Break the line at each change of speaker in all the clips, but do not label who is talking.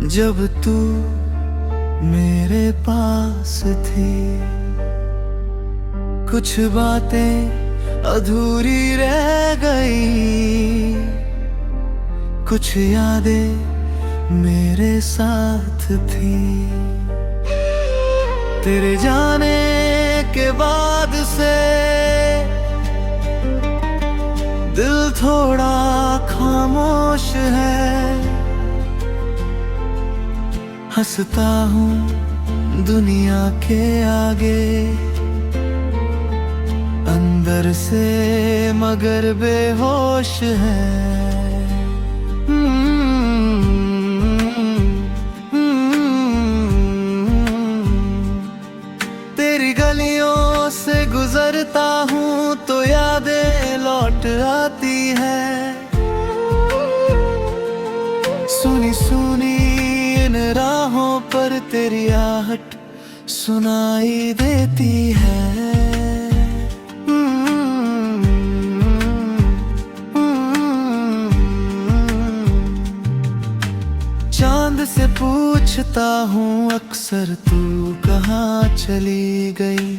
जब तू मेरे पास थी, कुछ बातें अधूरी रह गई, कुछ यादें मेरे साथ थी। तेरे जाने के बाद से दिल थोड़ा खामोश है, हंसता हूँ दुनिया के आगे, अंदर से मगर बेहोश है। तेरी गलियों से गुजरता हूँ तो यादें लौट आती है, सुनी सुनी इन राहों पर तेरी आहट सुनाई देती है। चांद से पूछता हूँ अक्सर तू कहाँ चली गई,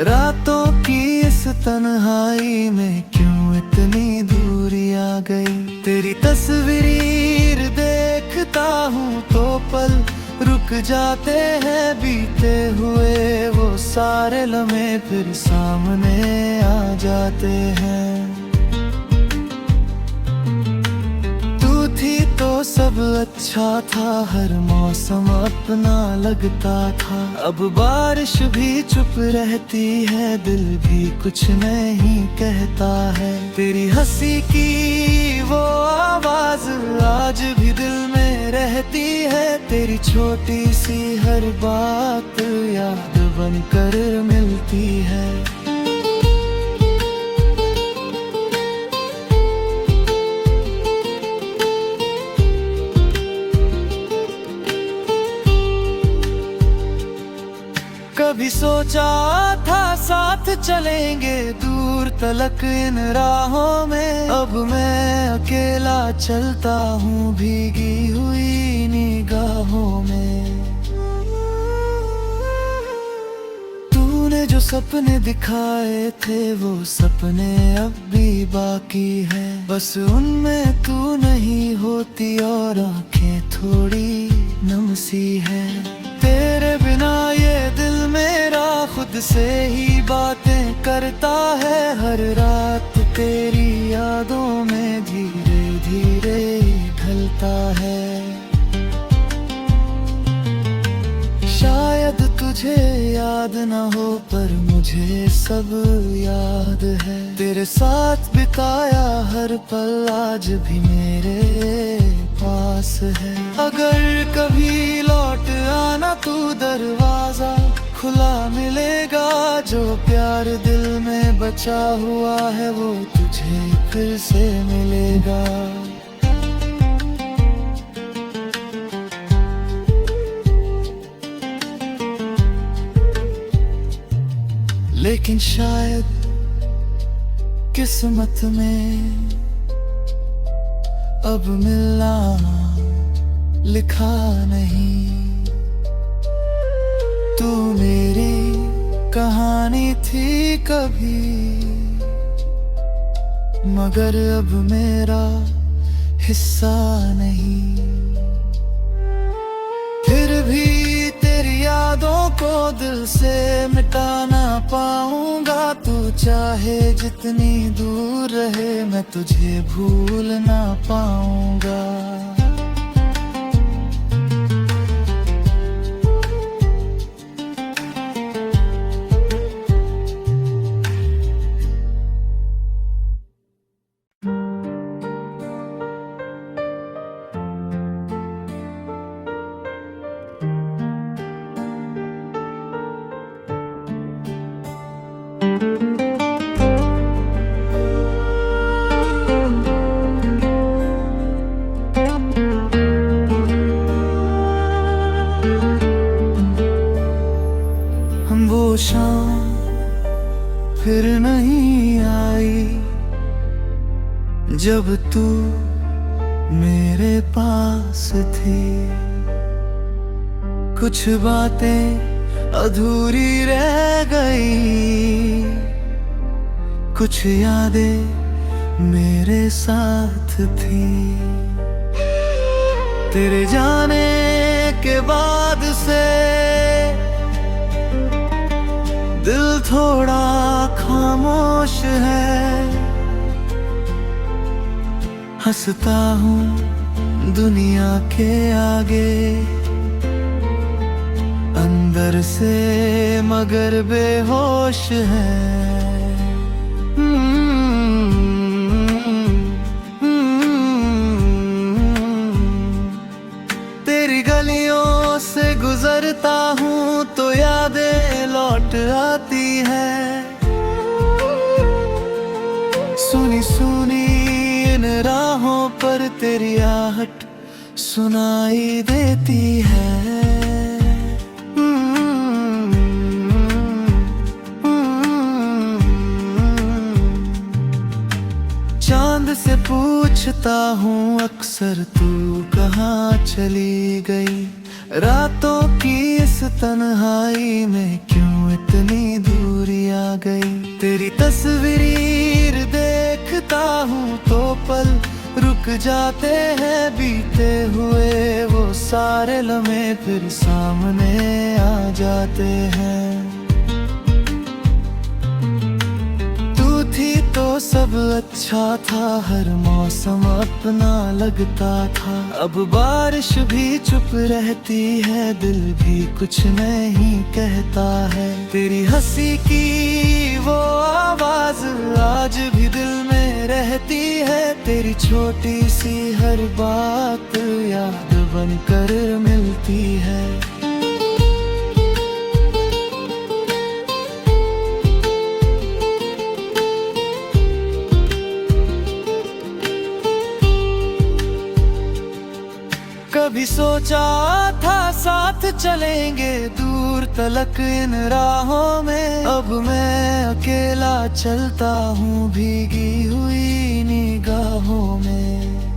रातों की इस तन्हाई में क्यों इतनी दूरी आ गई। तेरी तस्वीर देखता हूँ तो पल रुक जाते हैं, बीते हुए वो सारे लम्हे फिर सामने आ जाते हैं। तू थी तो सब अच्छा था, हर मौसम अपना लगता था। अब बारिश भी चुप रहती है, दिल भी कुछ नहीं कहता है। तेरी हंसी की वो आवाज आज भी दिल में रहती है, तेरी छोटी सी हर बात याद बनकर मिलती है। कभी सोचा था साथ चलेंगे दूर तलक इन राहों में, अब मैं अकेला चलता हूँ भीगी हुई निगाहों में। तूने जो सपने दिखाए थे वो सपने अब भी बाकी है, बस उनमें तू नहीं होती और आंखें थोड़ी नम सी है। तेरे बिना ये दिल मेरा खुद से ही बातें करता है, हर रात तेरी यादों में धीरे धीरे ढलता है। शायद तुझे याद ना हो पर मुझे सब याद है, तेरे साथ बिताया हर पल आज भी मेरे पास है। अगर कभी लौट आना तू दरवाजा खुला मिलेगा, जो प्यार दिल में बचा हुआ है वो तुझे फिर से मिलेगा। लेकिन शायद किस्मत में अब मिलना लिखा नहीं। तू मेरी कहानी थी कभी, मगर अब मेरा हिस्सा नहीं। फिर भी तेरी यादों को दिल से मिटा ना पाऊंगा, तू चाहे जितनी दूर रहे मैं तुझे भूल ना पाऊंगा। वो शाम फिर नहीं आई जब तू मेरे पास थी। कुछ बातें अधूरी रह गई, कुछ यादें मेरे साथ थी। तेरे जाने के बाद से दिल थोड़ा खामोश है। हंसता हूँ दुनिया के आगे, अंदर से मगर बेहोश है। तेरी गलियों से गुजरता हूँ तो यादें लौट आती है। सुनी सुनी इन राहों पर तेरी आहट सुनाई देती है। चांद से पूछता हूँ अक्सर तू कहाँ चली गई। रातों की इस तन्हाई में क्यों इतनी दूरी आ गई। तेरी तस्वीर देखता हूँ तो पल रुक जाते हैं। बीते हुए वो सारे लम्हे फिर सामने आ जाते हैं। तो सब अच्छा था, हर मौसम अपना लगता था। अब बारिश भी चुप रहती है, दिल भी कुछ नहीं कहता है। तेरी हंसी की वो आवाज आज भी दिल में रहती है। तेरी छोटी सी हर बात याद बनकर मिलती है। कभी सोचा था साथ चलेंगे दूर तलक इन राहों में। अब मैं अकेला चलता हूँ भीगी हुई निगाहों में।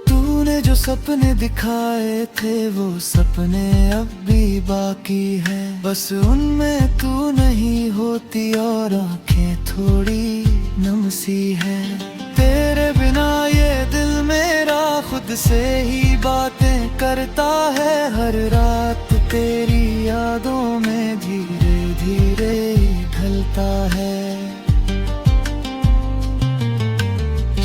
तूने जो सपने दिखाए थे वो सपने अब भी बाकी है। बस उनमें तू नहीं होती और आंखें थोड़ी नम सी है। तेरे बिना ये दिल मेरा खुद से ही बातें करता है। हर रात तेरी यादों में धीरे धीरे ढलता है।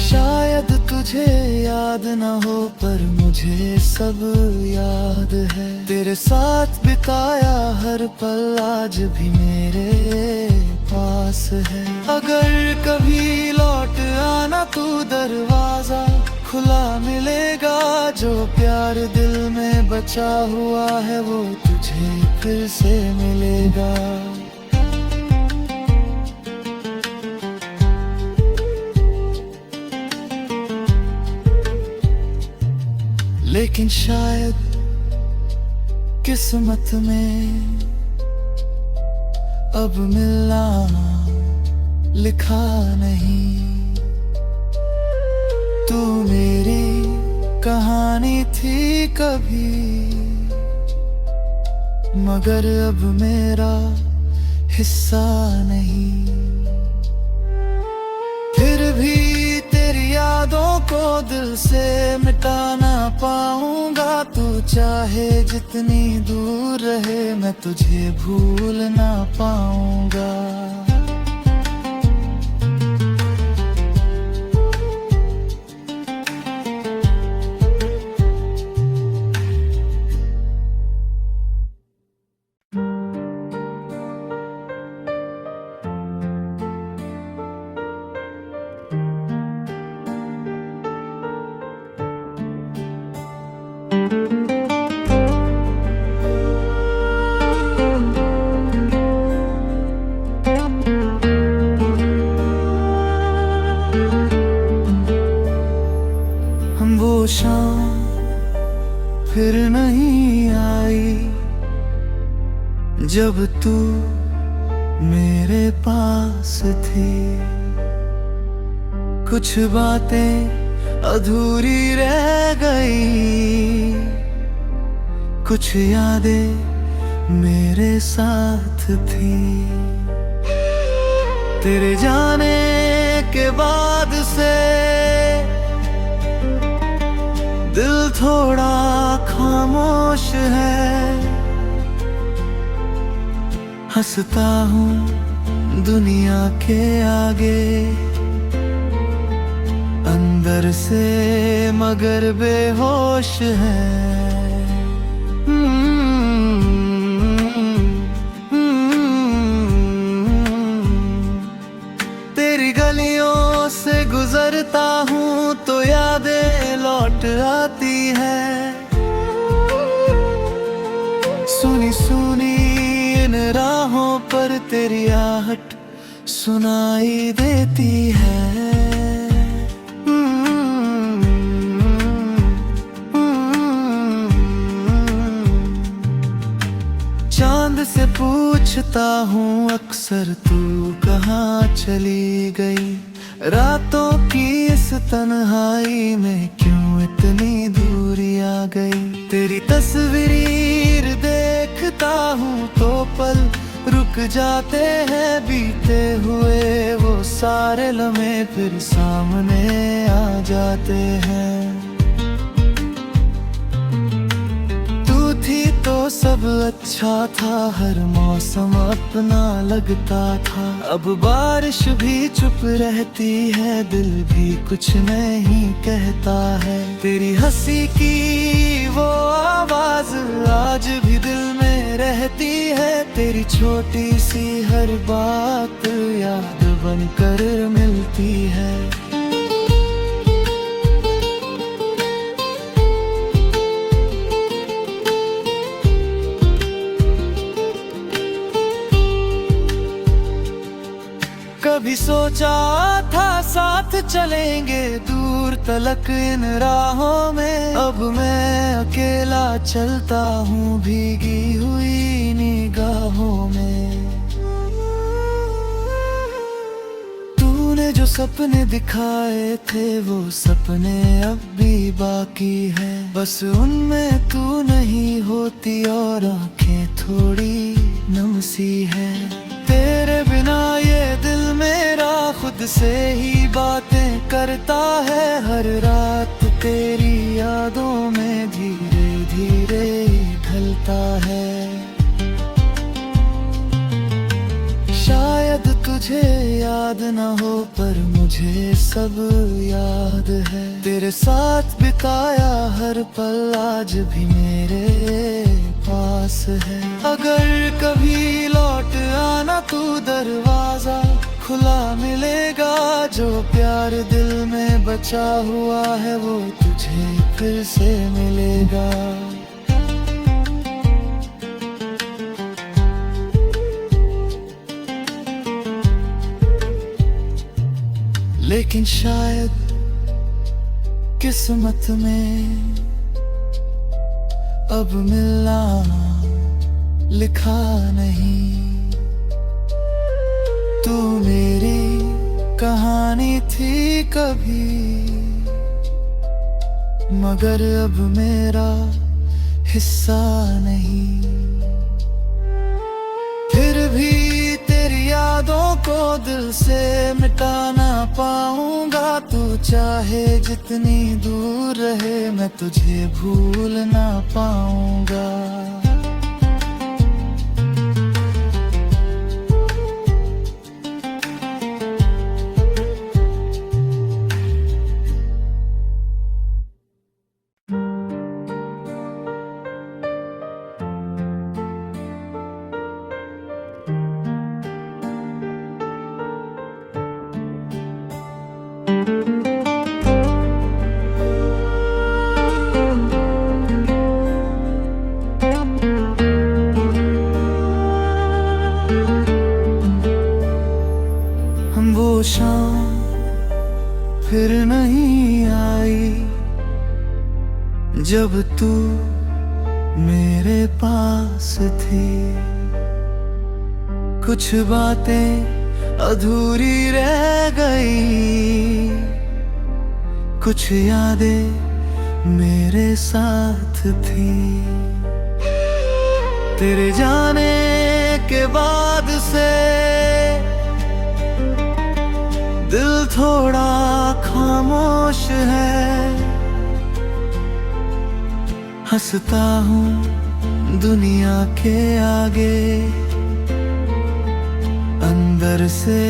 शायद तुझे याद ना हो पर मुझे सब याद है। तेरे साथ बिताया हर पल आज भी मेरे पास है। अगर कभी लौट आना तू दरवाजा खुला मिलेगा। जो प्यार दिल में बचा हुआ है वो तुझे फिर से मिलेगा। लेकिन शायद किस्मत में अब मिलना लिखा नहीं। तू मेरी कहानी थी कभी, मगर अब मेरा हिस्सा नहीं। फिर भी तेरी यादों को दिल से मिटा ना पाऊंगा। तू चाहे जितनी दूर रहे मैं तुझे भूल ना पाऊंगा। वो शाम फिर नहीं आई जब तू मेरे पास थी। कुछ बातें अधूरी रह गई, कुछ यादें मेरे साथ थी। तेरे जाने के बाद से दिल थोड़ा खामोश है। हंसता हूँ दुनिया के आगे, अंदर से मगर बेहोश है। तेरी गलियों से गुजरता हूँ तो यादें लौट आती है। सुनी सुनी इन राहों पर तेरी आहट सुनाई देती है। चांद से पूछता हूँ अक्सर तू कहाँ चली गई। रातों की इस तन्हाई में क्यों इतनी दूरी आ गई। तेरी तस्वीर देखता हूँ तो पल रुक जाते हैं। बीते हुए वो सारे लम्हे फिर सामने आ जाते हैं। तो सब अच्छा था, हर मौसम अपना लगता था। अब बारिश भी चुप रहती है, दिल भी कुछ नहीं कहता है। तेरी हंसी की वो आवाज आज भी दिल में रहती है। तेरी छोटी सी हर बात याद बनकर मिलती है। कभी सोचा था साथ चलेंगे दूर तलक इन राहों में। अब मैं अकेला चलता हूँ भीगी हुई निगाहों में। तूने जो सपने दिखाए थे वो सपने अब भी बाकी है। बस उनमें तू नहीं होती और आंखें थोड़ी नम सी है। तेरे बिना ये दिल मेरा खुद से ही बातें करता है। हर रात तेरी यादों में धीरे धीरे ढलता है। शायद तुझे याद न हो पर मुझे सब याद है। तेरे साथ बिताया हर पल आज भी मेरे पास है। अगर कभी लौट आना तू दरवाजा खुला मिलेगा। जो प्यार दिल में बचा हुआ है वो तुझे फिर से मिलेगा। लेकिन शायद किस्मत में अब मिलना लिखा नहीं। तू मेरी कहानी थी कभी, मगर अब मेरा हिस्सा नहीं। फिर भी तेरी यादों को दिल से मिटा ना पाऊंगा। तू चाहे जितनी दूर रहे मैं तुझे भूल ना पाऊंगा। वो शाम फिर नहीं आई जब तू मेरे पास थी। कुछ बातें अधूरी रह गई, कुछ यादें मेरे साथ थी। तेरे जाने के बाद से दिल थोड़ा खामोश है। हंसता हूँ दुनिया के आगे, अंदर से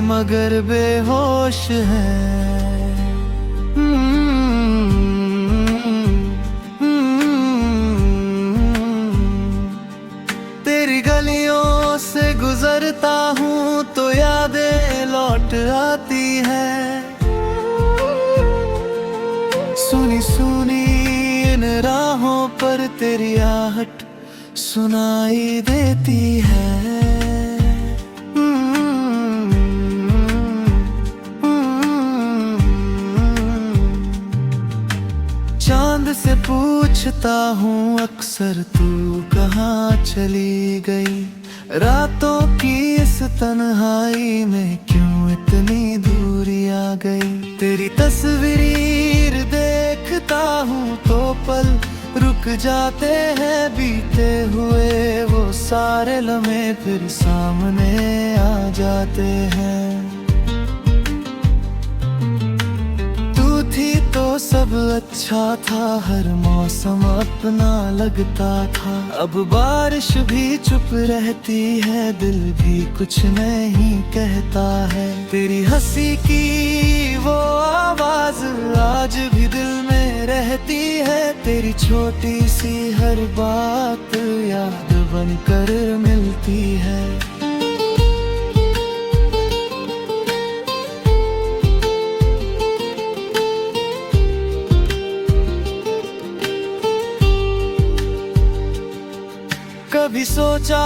मगर बेहोश है। तेरी गलियों से गुजरता हूँ तो यादें लौट आती है। सुनी सुनी इन राहों पर तेरी आहट सुनाई देती है। चांद से पूछता हूँ अक्सर तू कहाँ चली गई। रातों की इस तन्हाई में क्यों इतनी दूरी आ गई। तेरी तस्वीर देखता हूँ तो पल रुक जाते हैं। बीते हुए वो सारे लम्हे फिर सामने आ जाते हैं। थी तो सब अच्छा था, हर मौसम अपना लगता था। अब बारिश भी चुप रहती है, दिल भी कुछ नहीं कहता है। तेरी हंसी की वो आवाज आज भी दिल में रहती है। तेरी छोटी सी हर बात याद बनकर मिलती है। कभी सोचा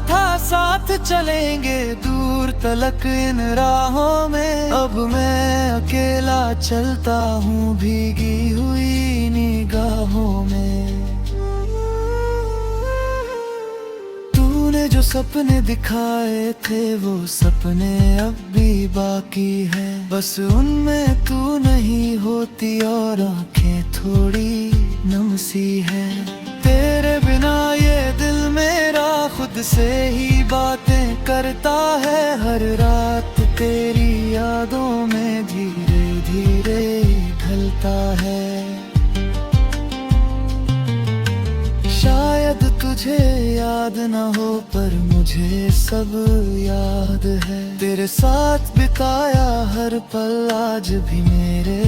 था साथ चलेंगे दूर तलक इन राहों में। अब मैं अकेला चलता हूँ भीगी हुई निगाहों में। तूने जो सपने दिखाए थे वो सपने अब भी बाकी है। बस उनमें तू नहीं होती और आंखें थोड़ी नम सी है। तेरे बिना ये दिल मेरा खुद से ही बातें करता है। हर रात तेरी यादों में धीरे धीरे ढलता है। शायद तुझे याद ना हो पर मुझे सब याद है। तेरे साथ बिताया हर पल आज भी मेरे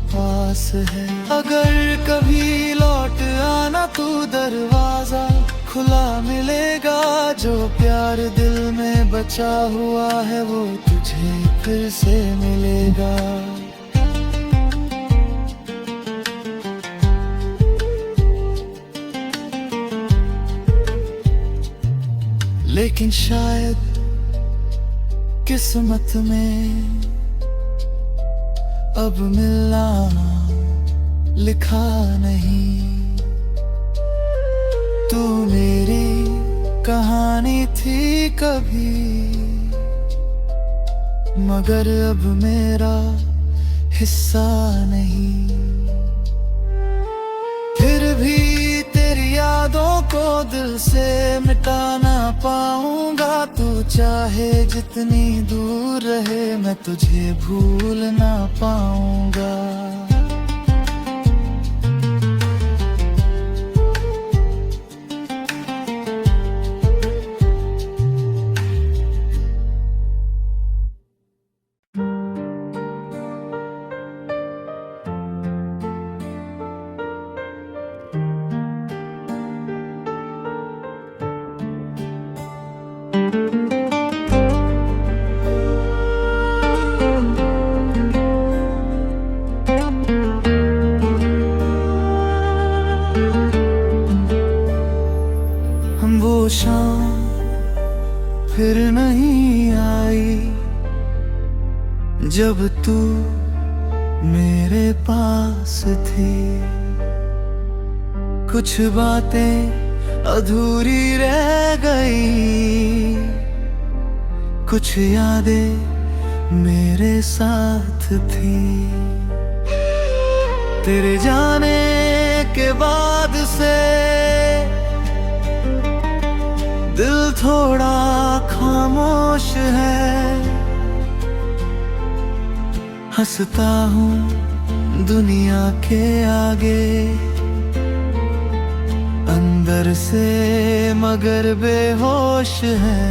पास है। अगर कभी लौट आना तू दरवाजा खुला मिलेगा। जो प्यार दिल में बचा हुआ है वो तुझे फिर से मिलेगा। लेकिन शायद किस्मत में अब मिलना लिखा नहीं। तू मेरी कहानी थी कभी, मगर अब मेरा हिस्सा नहीं। फिर भी तेरी यादों को दिल से मिटा ना पाऊंगा। तू चाहे जितनी दूर रहे मैं तुझे भूल ना पाऊंगा। वो शाम फिर नहीं आई जब तू मेरे पास थी। कुछ बातें अधूरी रह गई, कुछ यादें मेरे साथ थी। तेरे जाने के बाद से थोड़ा खामोश है, हंसता हूँ दुनिया के आगे, अंदर से मगर बेहोश है।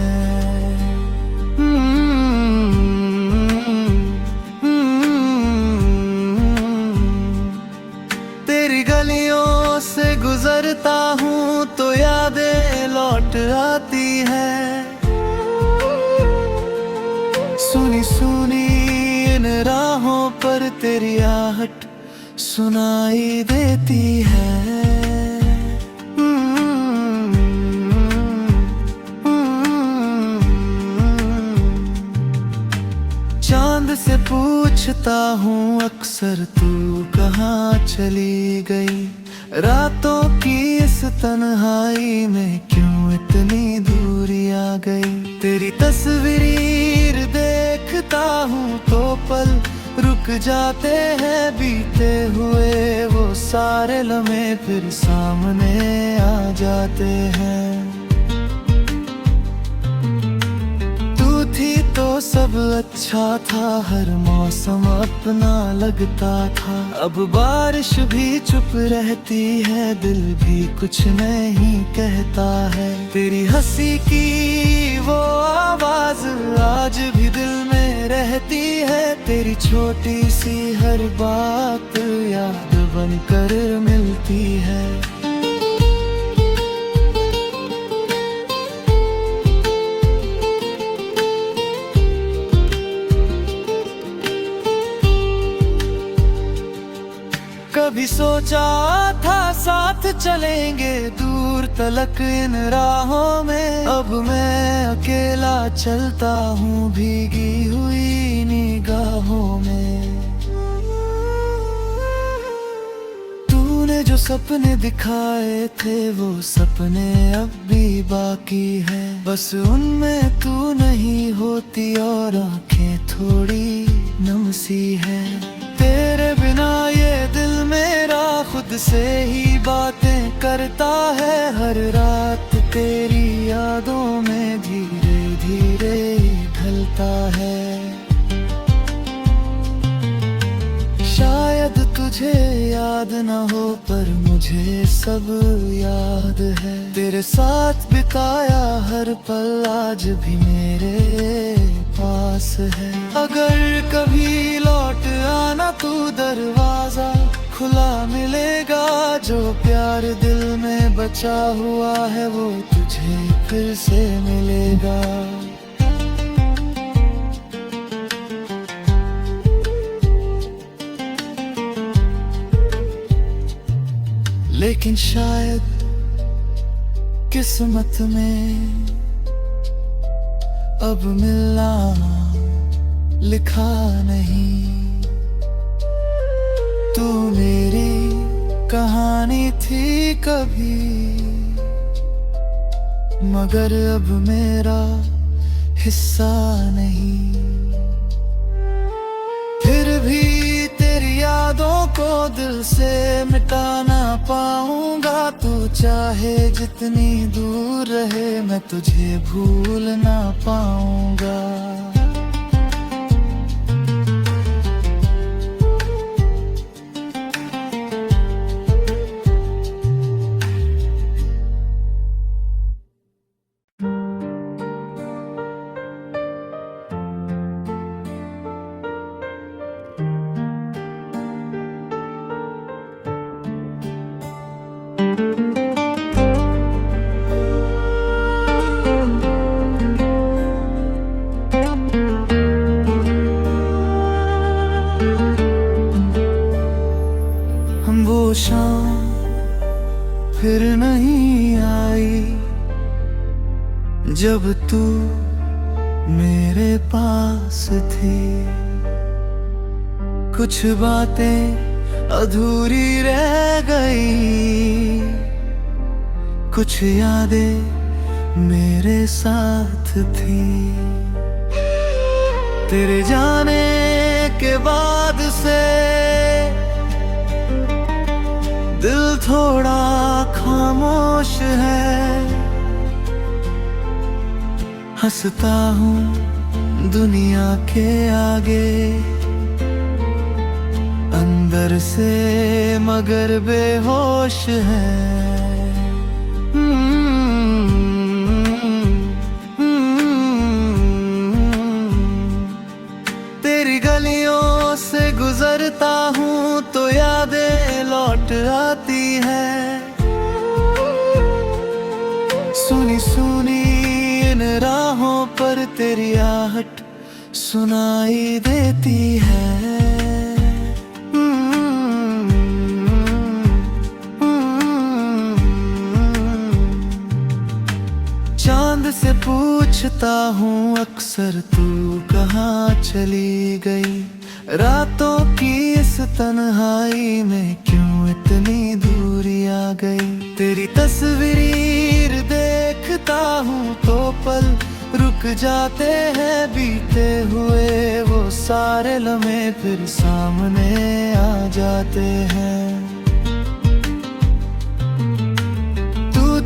तेरी गलियों से गुजरता हूँ तो यादें लौट आती है, सुनी सुनी इन राहों पर तेरी आहट सुनाई देती है। चांद से पूछता हूँ अक्सर तू कहाँ चली गई, रातों की इस तन्हाई में क्यों इतनी दूरी आ गई। तेरी तस्वीर देखता हूँ तो पल रुक जाते हैं, बीते हुए वो सारे लम्हे फिर सामने आ जाते हैं। तू थी तो सब अच्छा था, हर मौसम अपना लगता था। अब बारिश भी चुप रहती है, दिल भी कुछ नहीं कहता है। तेरी हंसी की वो आवाज आज भी दिल में रहती है, तेरी छोटी सी हर बात याद बनकर मिलती है। कभी सोचा था साथ चलेंगे दूर तलक इन राहों में, अब मैं अकेला चलता हूँ भीगी हुई निगाहों में। तूने जो सपने दिखाए थे वो सपने अब भी बाकी है, बस उनमें तू नहीं होती और आंखें थोड़ी नम सी है। तेरे बिना ये दिल मेरा खुद से ही बातें करता है, हर रात तेरी यादों में धीरे धीरे ढलता है। शायद तुझे याद न हो पर मुझे सब याद है, तेरे साथ बिताया हर पल आज भी मेरे पास है। अगर कभी लौट आना तू दरवाजा खुला मिलेगा, जो प्यार दिल में बचा हुआ है वो तुझे फिर से मिलेगा। लेकिन शायद किस्मत में अब मिलना लिखा नहीं। तू मेरी कहानी थी कभी, मगर अब मेरा हिस्सा नहीं। फिर भी तेरी यादों को दिल से मिटा ना पाऊंगा, तू चाहे जितनी दूर रहे मैं तुझे भूल ना पाऊंगा। वो शाम फिर नहीं आई जब तू मेरे पास थी। कुछ बातें अधूरी रह गई, कुछ यादें मेरे साथ थी। तेरे जाने के बाद से दिल थोड़ा खामोश है, हंसता हूँ दुनिया के आगे, अंदर से मगर बेहोश है। तेरी गलियों से गुजरता हूँ तो यादें लौट आती है। सुनी सुनी इन राहों पर तेरी आहट सुनाई देती है। चांद से पूछता हूँ अक्सर तू कहाँ चली गई, रातों की इस तन्हाई में क्यों इतनी दूरी आ गई। तेरी तस्वीर देखता हूँ तो पल रुक जाते हैं बीते हुए, वो सारे लम्हे फिर सामने आ जाते हैं।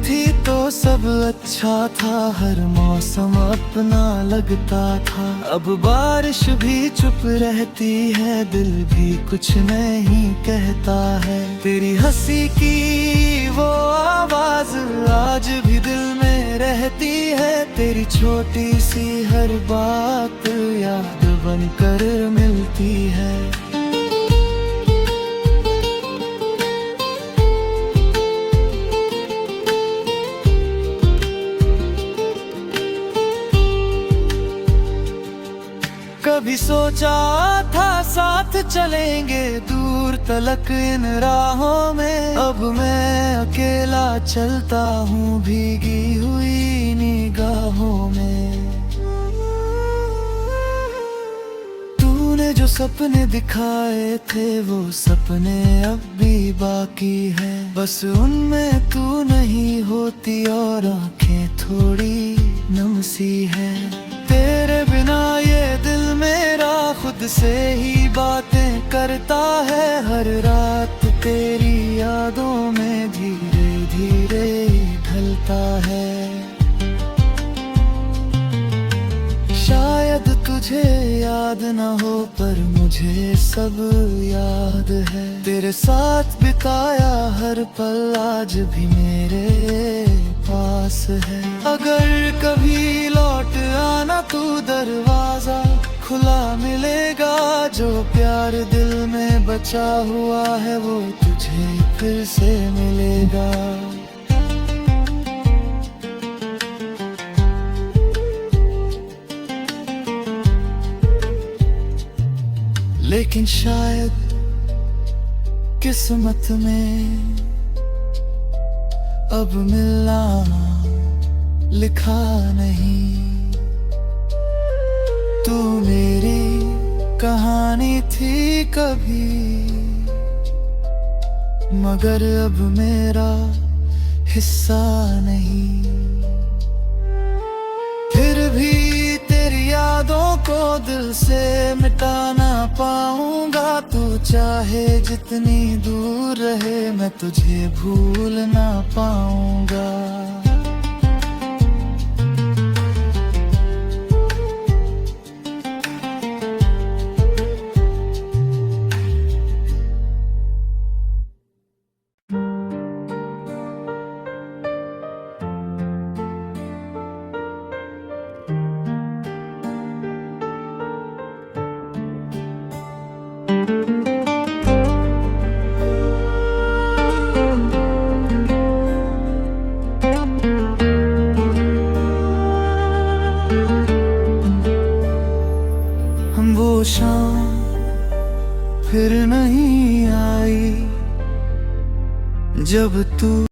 थी तो सब अच्छा था, हर मौसम अपना लगता था। अब बारिश भी चुप रहती है, दिल भी कुछ नहीं कहता है। तेरी हंसी की वो आवाज आज भी दिल में रहती है। तेरी छोटी सी हर बात याद बनकर मिलती है। कभी सोचा था साथ चलेंगे दूर तलक इन राहों में, अब मैं अकेला चलता हूँ भीगी हुई निगाहों में। तूने जो सपने दिखाए थे वो सपने अब भी बाकी है, बस उनमें तू नहीं होती और आंखें थोड़ी नम सी है। तेरे बिना ये दिल मेरा खुद से ही बातें करता है, हर रात तेरी यादों में धीरे धीरे ढलता है। शायद तुझे याद न हो पर मुझे सब याद है। तेरे साथ बिताया हर पल आज भी मेरे पास है। अगर कभी लौट आना तू दरवाजा खुला मिलेगा, जो प्यार दिल में बचा हुआ है वो तुझे फिर से मिलेगा। लेकिन शायद किस्मत में अब मिलना लिखा नहीं। तू मेरी कहानी थी कभी, मगर अब मेरा हिस्सा नहीं। फिर भी तेरी यादों को दिल से मिटा ना पाऊंगा। तू चाहे जितनी दूर रहे मैं तुझे भूल ना पाऊंगा। वो शाम फिर नहीं आई जब तू